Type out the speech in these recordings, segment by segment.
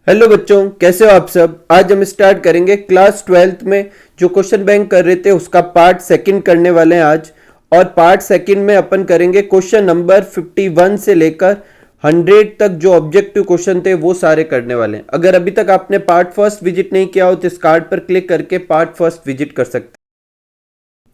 Hello बच्चों, कैसे हो आप सब। आज हम स्टार्ट करेंगे क्लास 12th में जो क्वेश्चन बैंक कर रहे थे उसका पार्ट सेकंड करने वाले हैं आज। और पार्ट सेकंड में अपन करेंगे क्वेश्चन नंबर 51 से लेकर 100 तक जो ऑब्जेक्टिव क्वेश्चन थे वो सारे करने वाले हैं। अगर अभी तक आपने पार्ट फर्स्ट विजिट नहीं किया हो तो इस कार्ड पर क्लिक करके पार्ट फर्स्ट विजिट कर सकते हैं।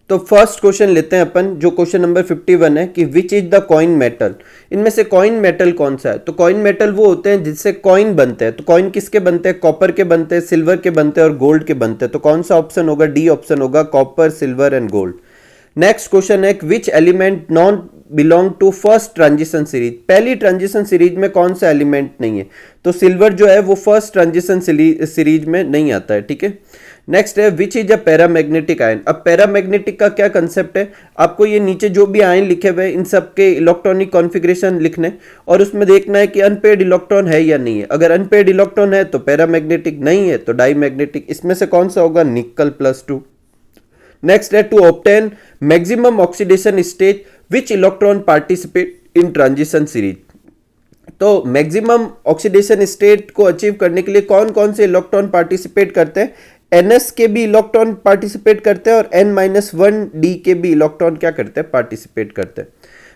तो फर्स्ट क्वेश्चन लेते हैं अपन, जो क्वेश्चन नंबर 51 है कि which is the coin metal. इनमें से कॉइन मेटल कौन सा है। तो कॉइन मेटल वो होते हैं जिससे कॉइन बनते हैं। तो कॉइन किसके बनते हैं, कॉपर के बनते हैं, सिल्वर के बनते हैं और गोल्ड के बनते हैं। तो कौन सा ऑप्शन होगा, डी ऑप्शन होगा, copper, silver and gold. Next question है which element non belong to first transition series. पहली ट्रांजिशन सीरीज में कौन सा एलिमेंट नहीं है। तो सिल्वर जो है वो फर्स्ट ट्रांजिशन सीरीज में नहीं आता है, ठीक है। नेक्स्ट है which is a paramagnetic ion. अब पैरामैग्नेटिक का क्या कंसेप्ट है, आपको ये नीचे जो भी आयन लिखे हुए हैं इन सब के इलेक्ट्रॉनिक कॉन्फ़िगरेशन लिखने और उसमें देखना है कि अनपेयर्ड इलेक्ट्रॉन है या नहीं है। अगर अनपेयर्ड इलेक्ट्रॉन है तो पैरामैग्नेटिक, नहीं है तो डाईमैग्नेटिक। इसमें से कौन सा होगा, निकल +2। नेक्स्ट है to obtain maximum oxidation stage which electron participate in transition series. तो मैक्सिमम ऑक्सीडेशन स्टेट को अचीव करने के लिए कौन कौन से इलेक्ट्रॉन पार्टिसिपेट करते हैं। NS के भी इलेक्ट्रॉन पार्टिसिपेट करते हैं और N-1D के भी इलेक्ट्रॉन क्या करते हैं, पार्टिसिपेट करते हैं।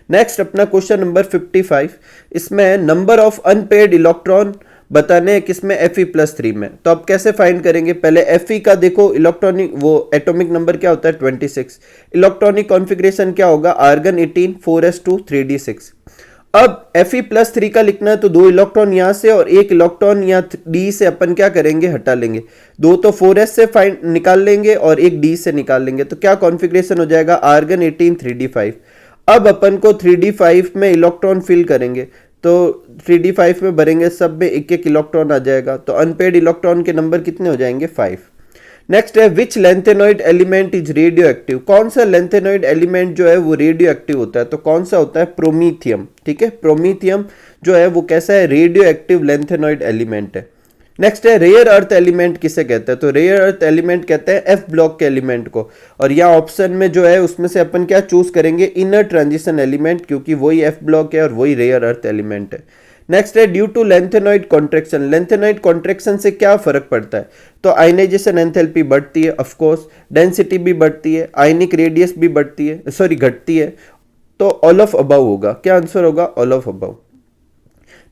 नेक्स्ट अपना क्वेश्चन नंबर 55, इसमें नंबर ऑफ अनपेयर्ड इलेक्ट्रॉन बताने हैं किसमें, Fe+3 में। तो अब कैसे फाइंड करेंगे, पहले Fe का देखो इलेक्ट्रॉनिक वो एटॉमिक नंबर क्या होता है 26। इलेक्ट्रॉनिक कॉन्फ़िगरेशन क्या होगा, आर्गन 18 4s2 3d6। अब Fe+3 का लिखना है तो दो इलेक्ट्रॉन यहां से और एक इलेक्ट्रॉन यहाँ डी से अपन क्या करेंगे, हटा लेंगे। दो तो 4s से फाइंड निकाल लेंगे और एक डी से निकाल लेंगे। तो क्या कॉन्फ़िगरेशन हो जाएगा, आर्गन 18 3d5। अब अपन को 3d5 में इलेक्ट्रॉन फिल करेंगे तो 3d5 में भरेंगे, सब में एक एक इलेक्ट्रॉन आ जाएगा। तो अनपेयर्ड इलेक्ट्रॉन के नंबर कितने हो जाएंगे, 5। नेक्स्ट है which lanthanoid element is radioactive एक्टिव। कौन सा लेंथेनॉइड एलिमेंट जो है वो रेडियो एक्टिव होता है। तो कौन सा होता है, प्रोमीथियम, ठीक है। प्रोमीथियम जो है वो कैसा है, रेडियो एक्टिव लेंथेनॉइड एलिमेंट है। नेक्स्ट है रेयर अर्थ एलिमेंट किसे कहते हैं। तो रेयर अर्थ एलिमेंट कहते हैं एफ ब्लॉक के एलिमेंट को। और यहाँ ऑप्शन में जो है उसमें से अपन क्या चूज करेंगे, इनर ट्रांजिशन एलिमेंट, क्योंकि वही एफ ब्लॉक है और वही रेयर अर्थ एलिमेंट है। नेक्स्ट है due to lanthanoid contraction. Lanthanoid contraction से क्या फर्क पड़ता है। तो आयनाइजेशन एंथैल्पी बढ़ती है, ऑफ कोर्स डेंसिटी भी बढ़ती है, आयनिक रेडियस भी बढ़ती है, सॉरी घटती है। तो ऑल ऑफ अबव होगा, क्या आंसर होगा, ऑल ऑफ अबव।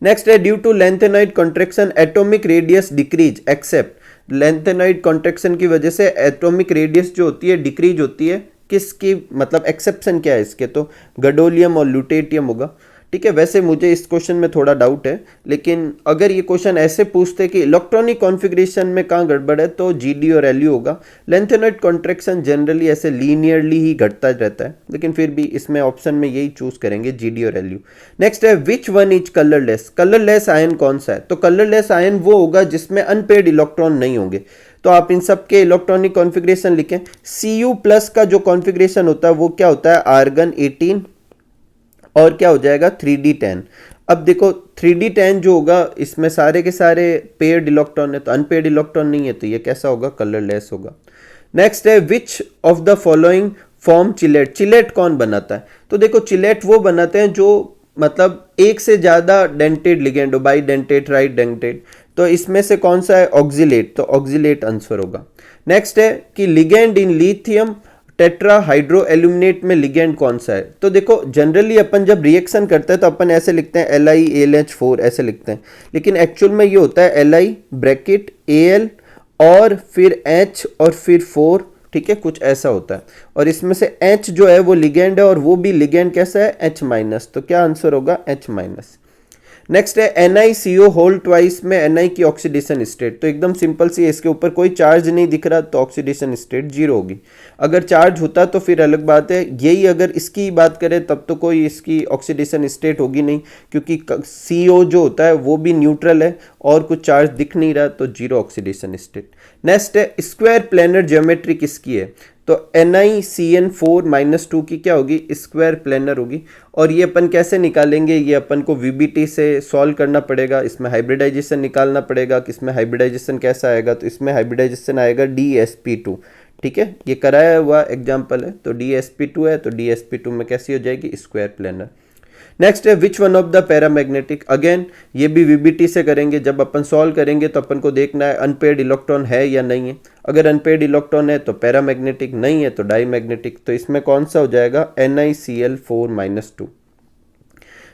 नेक्स्ट है due to lanthanoid contraction atomic radius decrease except. Lanthanoid contraction की वजह से एटॉमिक रेडियस जो होती है डिक्रीज होती है, किसकी मतलब एक्सेप्शन क्या है इसके, तो गडोलियम और ल्यूटेटियम होगा, ठीक है। वैसे मुझे इस क्वेश्चन में थोड़ा डाउट है, लेकिन अगर ये क्वेश्चन ऐसे पूछते कि इलेक्ट्रॉनिक कॉन्फ़िगरेशन में कहाँ गड़बड़ है तो GD और LU होगा। लेंथेनॉइड कॉन्ट्रैक्शन जनरली ऐसे लीनियरली ही घटता रहता है, लेकिन फिर भी इसमें ऑप्शन में यही चूज करेंगे, GD और LU। नेक्स्ट है which one is colourless. Colourless ion कौन सा है। तो कलरलेस आयन वो होगा जिसमें अनपेयर्ड इलेक्ट्रॉन नहीं होंगे। तो आप इन सब के इलेक्ट्रॉनिक कॉन्फ़िगरेशन लिखें। Cu+ का जो कॉन्फ़िगरेशन होता है वो क्या होता है, आर्गन 18 और क्या हो जाएगा 3d10। अब देखो 3d10 जो होगा इसमें सारे के सारे पेयर्ड इलेक्ट्रॉन है, तो अनपेयर्ड इलेक्ट्रॉन नहीं है, तो ये कैसा होगा, कलरलेस होगा। नेक्स्ट है which of the following form chelate. Chelate कौन बनाता है। तो देखो चिलेट वो बनाते हैं जो मतलब एक से ज्यादा डेंटेड लिगेंड हो, बाई डेंटेड, राइट डेंटेड। तो इसमें से कौन सा है, ऑक्जिलेट। तो ऑक्जिलेट आंसर होगा। नेक्स्ट है कि लिगेंड इन लिथियम टेट्रा हाइड्रो एल्यूमिनेट में लिगेंड कौन सा है। तो देखो जनरली अपन जब रिएक्शन करते हैं तो अपन ऐसे लिखते हैं LiAlH4 ऐसे लिखते हैं, लेकिन एक्चुअल में ये होता है Li ब्रैकेट Al और फिर H और फिर 4, ठीक है, कुछ ऐसा होता है। और इसमें से H जो है वो लिगेंड है और वो भी लिगेंड कैसा है, H-। तो क्या आंसर होगा, H-। नेक्स्ट है NiCO होल ट्वाइस में Ni की ऑक्सीडेशन स्टेट। तो एकदम सिंपल सी है, इसके ऊपर कोई चार्ज नहीं दिख रहा तो ऑक्सीडेशन स्टेट 0 होगी। अगर चार्ज होता तो फिर अलग बात है, यही अगर इसकी बात करें तब तो कोई इसकी ऑक्सीडेशन स्टेट होगी नहीं, क्योंकि CO जो होता है वो भी न्यूट्रल है और कुछ चार्ज दिख नहीं रहा, तो 0 ऑक्सीडेशन स्टेट। नेक्स्ट है स्क्वायर प्लेनर ज्योमेट्री किसकी है। तो NiCN4-2 की क्या होगी, स्क्वायर प्लेनर होगी। और ये अपन कैसे निकालेंगे, ये अपन को VBT से सॉल्व करना पड़ेगा। इसमें हाइब्रिडाइजेशन निकालना पड़ेगा कि इसमें हाइब्रिडाइजेशन कैसा आएगा। तो इसमें हाइब्रिडाइजेशन आएगा DsP2, ठीक है, ये कराया हुआ एग्जाम्पल है। तो DsP2 है तो DsP2 में कैसी हो जाएगी, स्क्वायर प्लेनर। नेक्स्ट है which one of the paramagnetic, again ये भी वीबीटी से करेंगे। जब अपन सॉल्व करेंगे तो अपन को देखना है अनपेयर्ड इलेक्ट्रॉन है या नहीं है। अगर अनपेयर्ड इलेक्ट्रॉन है तो पैरामैग्नेटिक, नहीं है तो डाईमैग्नेटिक। तो इसमें कौन सा हो जाएगा, NiCl4-2।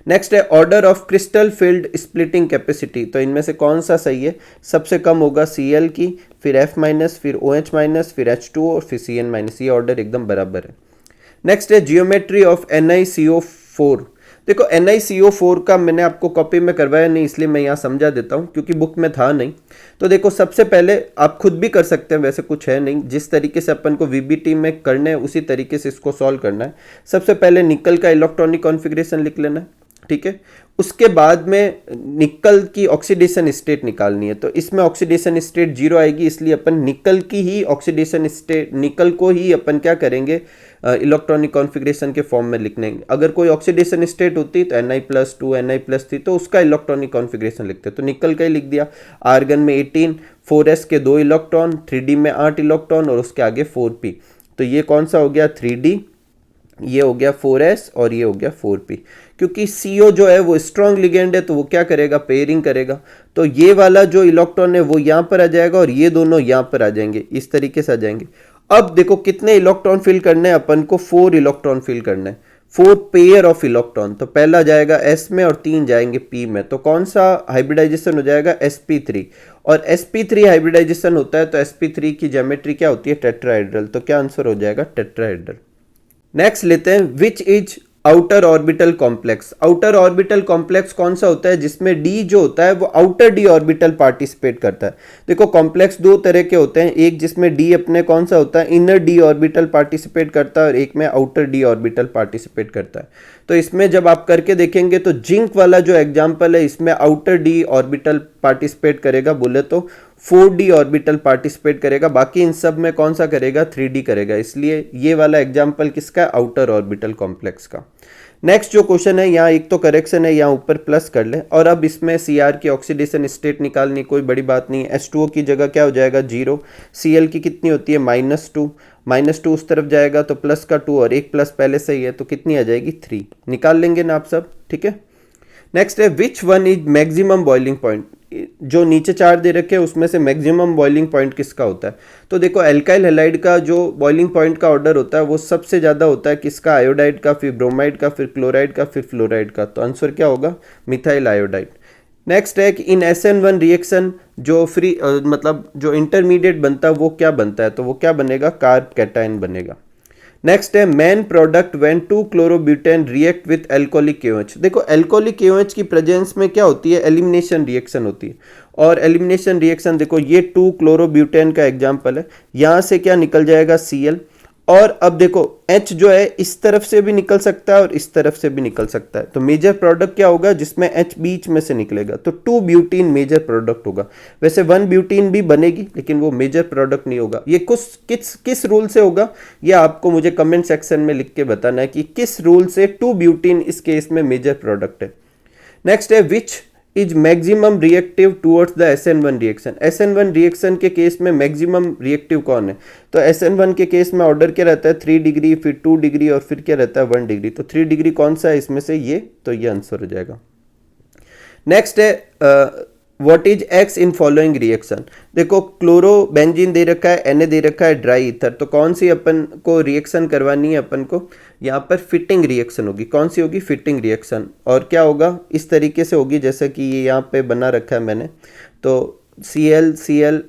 नेक्स्ट है order of crystal field splitting capacity, तो इनमें से कौन सा सही है, सबसे कम होगा Cl की, फिर F-, फिर OH-, फिर H2O और फिर Cn-। ये ऑर्डर एकदम बराबर है। नेक्स्ट है जियोमेट्री ऑफ NiCO4। देखो NiCO4 का मैंने आपको कॉपी में करवाया नहीं, इसलिए मैं यहाँ समझा देता हूँ क्योंकि बुक में था नहीं। तो देखो सबसे पहले आप खुद भी कर सकते हैं, वैसे कुछ है नहीं, जिस तरीके से अपन को वीबीटी में करने है उसी तरीके से इसको सॉल्व करना है। सबसे पहले निकल का इलेक्ट्रॉनिक कॉन्फ़िगरेशन लिख लेना है, ठीक है। उसके बाद में निकल की ऑक्सीडेशन स्टेट निकालनी है, तो इसमें ऑक्सीडेशन स्टेट 0 आएगी, इसलिए अपन निकल की ही ऑक्सीडेशन स्टेट, निकल को ही अपन क्या करेंगे इलेक्ट्रॉनिक कॉन्फ़िगरेशन के फॉर्म में लिखने। अगर कोई ऑक्सीडेशन स्टेट होती तो Na+2 Na+3 तो उसका इलेक्ट्रॉनिक कॉन्फ़िगरेशन लिखते, तो निकल का ही लिख दिया। आर्गन में 18, 4s के 2 इलेक्ट्रॉन, 3d में 8 इलेक्ट्रॉन और उसके आगे 4p। तो ये कौन सा हो गया 3d, ये हो गया 4s और ये हो गया 4p। क्योंकि CO जो है वो स्ट्रॉन्ग लिगेंड है तो वो क्या करेगा, पेयरिंग करेगा। तो ये वाला जो इलेक्ट्रॉन है वो यहाँ पर आ जाएगा और ये दोनों यहाँ पर आ जाएंगे, इस तरीके से आ जाएंगे। अब देखो कितने इलेक्ट्रॉन फिल करने हैं अपन को, 4 इलेक्ट्रॉन फिल करने हैं, 4 पेयर ऑफ इलेक्ट्रॉन। तो पहला जाएगा S में और 3 जाएंगे P में। तो कौन सा हाइब्रिडाइजेशन हो जाएगा, sp3। और sp3 हाइब्रिडाइजेशन होता है तो sp3 की ज्योमेट्री क्या होती है, टेट्राहेड्रल। तो क्या आंसर हो जाएगा, टेट्राहेड्रल। नेक्स्ट लेते हैं which is outer orbital complex. Outer orbital complex कौन सा होता है, जिसमें डी जो होता है वो आउटर डी ऑर्बिटल पार्टिसिपेट करता है। देखो कॉम्प्लेक्स दो तरह के होते हैं, एक जिसमें डी अपने कौन सा होता है, इनर डी ऑर्बिटल पार्टिसिपेट करता है, और एक में आउटर डी ऑर्बिटल पार्टिसिपेट करता है। तो इसमें जब आप करके देखेंगे तो जिंक वाला जो एग्जाम्पल है इसमें आउटर डी ऑर्बिटल पार्टिसिपेट करेगा, बोले तो 4d ऑर्बिटल पार्टिसिपेट करेगा। बाकी इन सब में कौन सा करेगा, 3d करेगा। इसलिए ये वाला एग्जाम्पल किसका, आउटर ऑर्बिटल कॉम्प्लेक्स का। नेक्स्ट जो क्वेश्चन है, यहाँ एक तो करेक्शन है, यहाँ ऊपर प्लस कर ले। और अब इसमें Cr की ऑक्सीडेशन स्टेट निकालनी, कोई बड़ी बात नहीं है। H2O की जगह क्या हो जाएगा 0, Cl की कितनी होती है -2 उस तरफ जाएगा तो प्लस का 2 और एक प्लस पहले से ही है तो कितनी आ जाएगी 3। निकाल लेंगे ना आप सब, ठीक है। नेक्स्ट है which one is maximum boiling point. जो नीचे चार दे रखे हैं उसमें से मैक्सिमम बॉइलिंग पॉइंट किसका होता है। तो देखो एल्काइल हैलाइड का जो बॉइलिंग पॉइंट का ऑर्डर होता है वो सबसे ज़्यादा होता है किसका, आयोडाइड का, फिर ब्रोमाइड का, फिर क्लोराइड का, फिर फ्लोराइड का। तो आंसर क्या होगा, मिथाइल आयोडाइड। नेक्स्ट है कि इन SN1 रिएक्शन जो मतलब जो इंटरमीडिएट बनता है वो क्या बनता है, तो वो क्या बनेगा, कार्ब कैटायन बनेगा। नेक्स्ट है main product when 2 chlorobutane react with alcoholic KOH। देखो एल्कोहलिक KOH की प्रेजेंस में क्या होती है, एलिमिनेशन रिएक्शन होती है। और एलिमिनेशन रिएक्शन देखो ये 2 क्लोरोब्यूटेन का एग्जांपल है, यहाँ से क्या निकल जाएगा Cl। और अब देखो H जो है इस तरफ से भी निकल सकता है और इस तरफ से भी निकल सकता है। तो मेजर प्रोडक्ट क्या होगा, जिसमें H बीच में से निकलेगा, तो 2 ब्यूटीन मेजर प्रोडक्ट होगा। वैसे 1 ब्यूटीन भी बनेगी लेकिन वो मेजर प्रोडक्ट नहीं होगा। ये किस रूल से होगा, ये आपको मुझे कमेंट सेक्शन में लिख के बताना है कि किस रूल से 2 ब्यूटीन इस केस में मेजर प्रोडक्ट है। नेक्स्ट है which is maximum reactive towards the SN1 reaction. SN1 reaction के केस में मैक्सिमम रिएक्टिव कौन है, तो SN1 के केस में ऑर्डर क्या रहता है, 3 डिग्री, फिर 2 डिग्री और फिर क्या रहता है 1 डिग्री। तो 3 डिग्री कौन सा है इसमें से, ये, तो ये आंसर हो जाएगा। नेक्स्ट है what is X in following reaction. देखो क्लोरोबेंजीन दे रखा है, Na दे रखा है, ड्राई ईथर। तो कौन सी अपन को रिएक्शन करवानी है, अपन को यहाँ पर फिटिंग रिएक्शन होगी। कौन सी होगी, फिटिंग रिएक्शन। और क्या होगा, इस तरीके से होगी जैसे कि ये यहाँ पे बना रखा है मैंने। तो Cl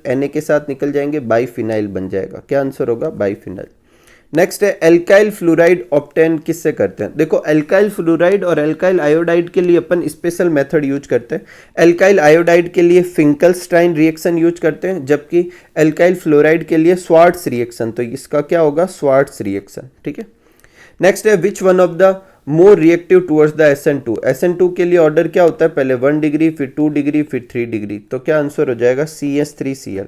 Na के साथ निकल जाएंगे, बाईफिनाइल बन जाएगा। क्या आंसर होगा, बाईफिनाइल। नेक्स्ट है एल्काइल फ्लोराइड ऑब्टेन किससे करते हैं। देखो एल्काइल फ्लोराइड और एल्काइल आयोडाइड के लिए अपन स्पेशल मेथड यूज करते हैं। एल्काइल आयोडाइड के लिए फिंकलस्टाइन रिएक्शन यूज करते हैं, जबकि एल्काइल फ्लोराइड के लिए स्वार्ट्स रिएक्शन। तो इसका क्या होगा, स्वार्ट्स रिएक्शन, ठीक है। नेक्स्ट है which one of the more reactive towards the SN2। SN2 के लिए ऑर्डर क्या होता है, पहले 1 डिग्री, फिर 2 डिग्री, फिर 3 डिग्री। तो क्या आंसर हो जाएगा, CS3Cl।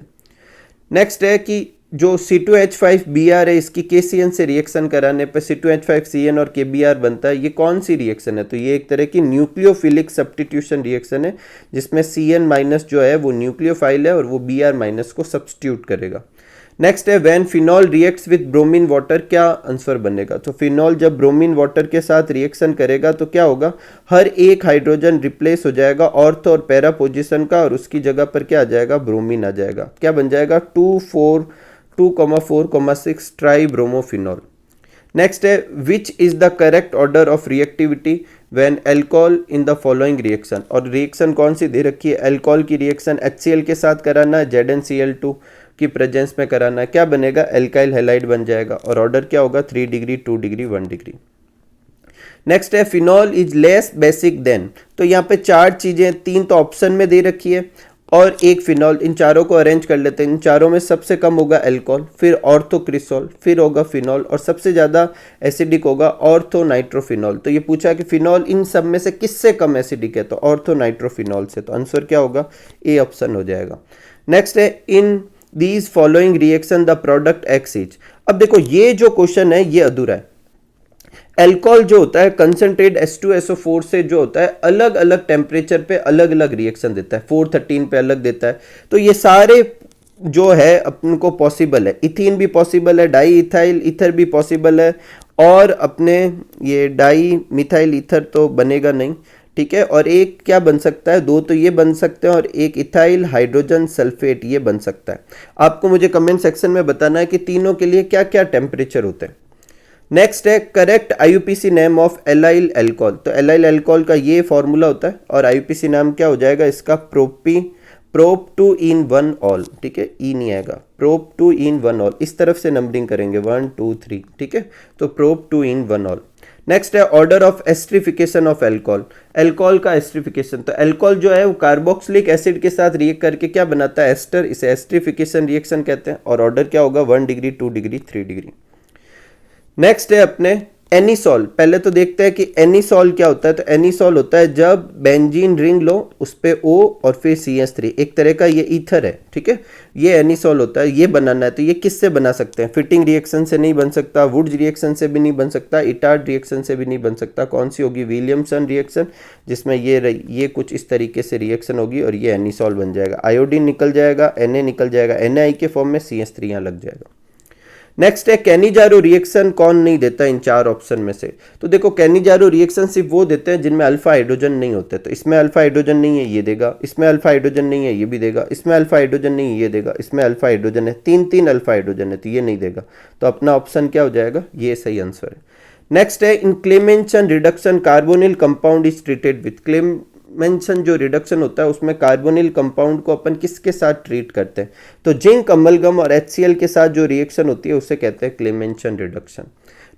नेक्स्ट है कि जो C2H5Br है इसकी KCN से रिएक्शन कराने पर C2H5CN और KBr बनता है। ये कौन सी रिएक्शन है, तो ये एक तरह की न्यूक्लियोफिलिक सब्स्टिट्यूशन रिएक्शन है, जिसमें Cn- जो है वो न्यूक्लियोफाइल है और वो Br- को सब्स्टिट्यूट करेगा। नेक्स्ट है when phenol reacts with bromine water, क्या आंसर बनेगा? तो फिनॉल जब ब्रोमीन वाटर के साथ रिएक्शन करेगा तो क्या होगा, हर एक हाइड्रोजन रिप्लेस हो जाएगा ऑर्थ और पैरा पोजीशन का, और उसकी जगह पर क्या आ जाएगा, ब्रोमीन आ जाएगा। क्या बन जाएगा, 2,4,6 ट्राई ब्रोमोफिनॉल। नेक्स्ट है which is the correct order of reactivity when alcohol in the following reaction, और रिएक्शन कौन सी दे रखी है, अल्कोहल की रिएक्शन HCl के साथ कराना है, ZnCl2 की प्रेजेंस में कराना है। क्या बनेगा, एल्काइल हैलाइड बन जाएगा, और ऑर्डर क्या होगा, 3 डिग्री, 2 डिग्री, 1 डिग्री। नेक्स्ट है phenol is less basic than, तो यहाँ पे 4 चीजें, 3 तो ऑप्शन में दे रखी है और एक फिनॉल, इन चारों को अरेंज कर लेते हैं। इन चारों में सबसे कम होगा अल्कोहल, फिर ऑर्थोक्रिसॉल, फिर होगा फिनॉल, और सबसे ज़्यादा एसिडिक होगा ऑर्थोनाइट्रोफिनॉल। तो ये पूछा कि फिनॉल इन सब में से किससे कम एसिडिक है, तो ऑर्थोनाइट्रोफिनॉल से, तो आंसर क्या होगा, ए ऑप्शन हो जाएगा। नेक्स्ट है in these following reaction the product x is. अब देखो ये जो क्वेश्चन है ये अधूरा है। अल्कोहल जो होता है कंसंट्रेट H2SO4 से जो होता है अलग अलग टेम्परेचर पे अलग अलग रिएक्शन देता है, 413 पे अलग देता है। तो ये सारे जो है अपन को पॉसिबल है, इथीन भी पॉसिबल है, डाई इथाइल ईथर भी पॉसिबल है, और अपने ये डाई मिथाइल ईथर तो बनेगा नहीं, ठीक है। और एक क्या बन सकता है, 2 तो ये बन सकते हैं, और एक इथाइल हाइड्रोजन सल्फेट ये बन सकता है। आपको मुझे कमेंट सेक्शन में बताना है कि तीनों के लिए क्या क्या टेम्परेचर होते हैं। नेक्स्ट है correct IUPAC name of allyl alcohol, तो एलाइल अल्कोहल का ये फॉर्मूला होता है, और IUPAC नाम क्या हो जाएगा इसका, प्रोप 2 in 1 ऑल, ठीक है, ई नहीं आएगा, प्रोप 2 in 1 ऑल, इस तरफ से नंबरिंग करेंगे 1 2 3, ठीक है, तो प्रोप 2 in 1 ऑल। नेक्स्ट है order of esterification of alcohol, alcohol का एस्ट्रिफिकेशन, तो अल्कोहल जो है वो कार्बोक्सिलिक एसिड के साथ रिएक्ट करके क्या बनाता है, एस्टर, इसे एस्ट्रिफिकेशन रिएक्शन कहते हैं, और ऑर्डर क्या होगा, 1 डिग्री, 2 डिग्री, 3 डिग्री। नेक्स्ट है अपने एनिसॉल, पहले तो देखते हैं कि एनिसॉल क्या होता है। तो एनिसॉल होता है जब बेंजीन रिंग लो, उस पे O और फिर CH3, एक तरह का ये ईथर है, ठीक है, ये एनिसॉल होता है, ये बनाना है। तो ये किससे बना सकते हैं, फिटिंग रिएक्शन से नहीं बन सकता, वुड्स रिएक्शन से भी नहीं बन सकता, इटार्ड रिएक्शन से भी नहीं बन सकता। कौन सी होगी, विलियमसन रिएक्शन, जिसमें ये कुछ इस तरीके से रिएक्शन होगी और ये एनिसॉल बन जाएगा, आयोडीन निकल जाएगा, Na निकल जाएगा, Na के फॉर्म में CH3 यहाँ लग जाएगा। नेक्स्ट है कैनिजारो रिएक्शन कौन नहीं देता इन 4 ऑप्शन में से, तो देखो कैनिजारो रिएक्शन सिर्फ वो देते हैं जिनमें अल्फा हाइड्रोजन नहीं होते। तो इसमें अल्फा हाइड्रोजन नहीं है, ये देगा, इसमें अल्फा हाइड्रोजन नहीं है, ये भी देगा, इसमें अल्फा हाइड्रोजन नहीं है, ये देगा, इसमें अल्फा हाइड्रोजन है, 3 अल्फा हाइड्रोजन है, तो ये नहीं देगा। तो अपना ऑप्शन क्या हो जाएगा, ये सही आंसर है। नेक्स्ट है in Clemmensen reduction carbonyl compound is treated with, Clemmensen जो रिडक्शन होता है उसमें कार्बोनिल कंपाउंड को अपन किसके साथ ट्रीट करते हैं, तो जिंक अमलगम और HCl के साथ जो रिएक्शन होती है उसे कहते हैं क्लेमेंशन रिडक्शन।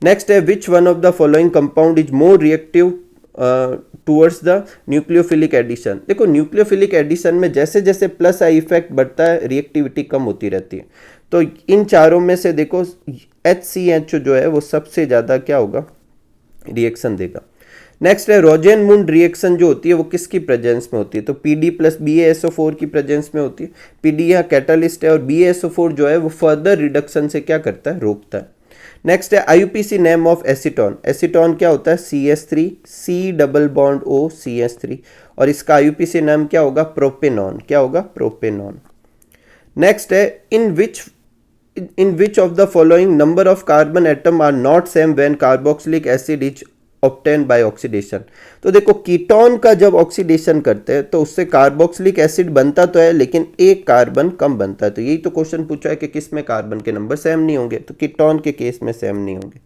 नेक्स्ट है which one of the following compound is more reactive towards the nucleophilic addition. देखो न्यूक्लियोफिलिक एडिशन में जैसे जैसे प्लस आई इफेक्ट बढ़ता है रिएक्टिविटी कम होती रहती है। तो इन चारों में से देखो HCH जो है वो सबसे ज़्यादा क्या होगा, रिएक्शन देगा। नेक्स्ट है रोजेन मुंड रिएक्शन जो होती है वो किसकी प्रेजेंस में होती है, तो PD प्लस BaSO4 की प्रेजेंस में होती है। PD यहाँ कैटालिस्ट है और BaSO4 जो है वो फर्दर रिडक्शन से क्या करता है, रोकता है। नेक्स्ट है IUPAC name of acetone, acetone क्या होता है, CH3, C double bond O CH3, और इसका IUPAC नाम क्या होगा, प्रोपेनॉन, क्या होगा, प्रोपेनॉन। नेक्स्ट है in which of the following number of carbon atom are not same when carboxylic acid is obtained by oxidation। तो देखो कीटोन का जब ऑक्सीडेशन करते हैं तो उससे कार्बोक्सिलिक एसिड बनता तो है लेकिन एक कार्बन कम बनता है। तो यही तो क्वेश्चन पूछा है कि किस में कार्बन के नंबर सेम नहीं होंगे, तो कीटोन के केस में सेम नहीं होंगे।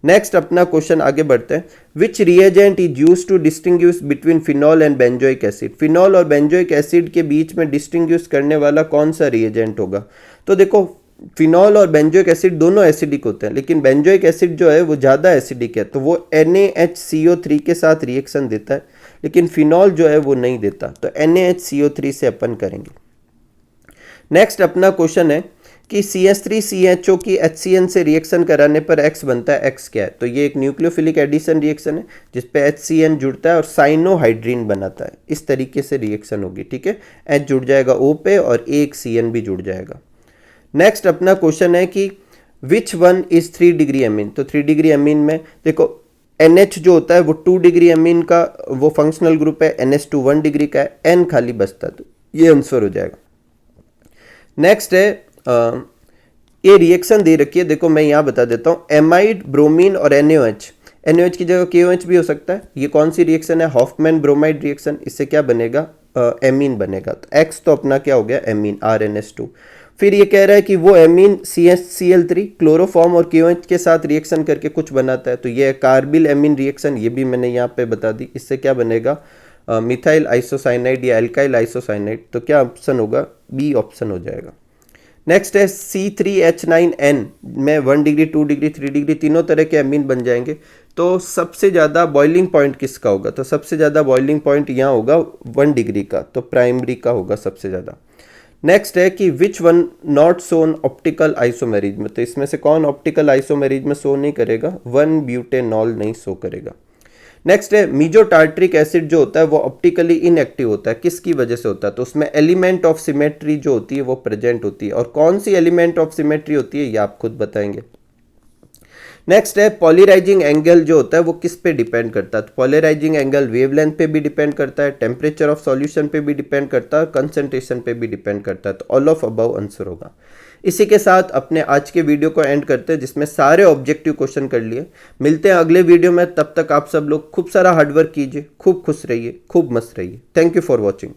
नेक्स्ट अपना क्वेश्चन आगे बढ़ते हैं, which reagent is use to distinguish between phenol and benzoic acid, phenol और बेंजोइक एसिड के बीच में डिस्टिंग्विश करने वाला कौन सा रिएजेंट होगा। तो देखो फिनॉल और बेंजोइक एसिड दोनों एसिडिक होते हैं लेकिन बेंजोइक एसिड जो है वो ज़्यादा एसिडिक है, तो वो NaHCO3 के साथ रिएक्शन देता है लेकिन फिनॉल जो है वो नहीं देता, तो NaHCO3 से अपन करेंगे। नेक्स्ट अपना क्वेश्चन है कि CH3CHO की HCN से रिएक्शन कराने पर X बनता है, X क्या है, तो ये एक न्यूक्लियोफिलिक एडिशन रिएक्शन है जिसपे HCN जुड़ता है और साइनोहाइड्रीन बनाता है, इस तरीके से रिएक्शन होगी, ठीक है, H जुड़ जाएगा O पे और एक CN भी जुड़ जाएगा। नेक्स्ट अपना क्वेश्चन है कि which one is 3 degree amine, तो 3 डिग्री अमीन में देखो NH जो होता है वो 2 डिग्री अमीन का वो फंक्शनल ग्रुप है, NH2 1 डिग्री का है, N खाली बचता है, तो ये आंसर हो जाएगा। नेक्स्ट है ये रिएक्शन दे रखी है, देखो मैं यहाँ बता देता हूँ, एमाइड, ब्रोमीन और NaOH। NaOH की जगह KOH भी हो सकता है। ये कौन सी रिएक्शन है? Hoffmann bromide reaction. इससे क्या बनेगा? एमीन बनेगा। तो X तो अपना क्या हो गया? Amine, RNS2। फिर ये कह रहा है कि वो एमीन CH-Cl3 क्लोरोफॉर्म और KOH के साथ रिएक्शन करके कुछ बनाता है, तो ये कार्बिल एमीन रिएक्शन, ये भी मैंने यहाँ पे बता दी। इससे क्या बनेगा? मिथाइल आइसोसाइनाइड या एल्काइल आइसोसाइनाइड। तो क्या ऑप्शन होगा? बी ऑप्शन हो जाएगा। नेक्स्ट है C3H9N में 1 डिग्री, 2 डिग्री, 3 डिग्री तीनों तरह के एमीन बन जाएंगे। तो सबसे ज़्यादा बॉइलिंग पॉइंट किसका होगा? तो सबसे ज़्यादा बॉइलिंग पॉइंट यहाँ होगा 1 डिग्री का, तो प्राइमरी का होगा सबसे ज़्यादा। नेक्स्ट है कि which one not shown optical isomerism, तो इसमें से कौन ऑप्टिकल आइसोमेरिज्म शो नहीं करेगा? 1-ब्यूटेनॉल नहीं शो करेगा। नेक्स्ट है मीजो टार्ट्रिक एसिड जो होता है वो ऑप्टिकली इनएक्टिव होता है, किसकी वजह से होता है? तो उसमें एलिमेंट ऑफ सिमेट्री जो होती है वो प्रेजेंट होती है, और कौन सी एलिमेंट ऑफ सिमेट्री होती है ये आप खुद बताएंगे। नेक्स्ट है पॉलराइजिंग एंगल जो होता है वो किस पे डिपेंड करता है? तो पॉलराइजिंग एंगल वेवलेंथ पे भी डिपेंड करता है, टेम्परेचर ऑफ सॉल्यूशन पे भी डिपेंड करता है, कंसंट्रेशन पे भी डिपेंड करता है। तो ऑल ऑफ अबव आंसर होगा। इसी के साथ अपने आज के वीडियो को एंड करते हैं, जिसमें सारे ऑब्जेक्टिव क्वेश्चन कर लिए। मिलते हैं अगले वीडियो में, तब तक आप सब लोग खूब सारा हार्डवर्क कीजिए, खूब खुश रहिए, खूब मस्त रहिए। Thank you for watching.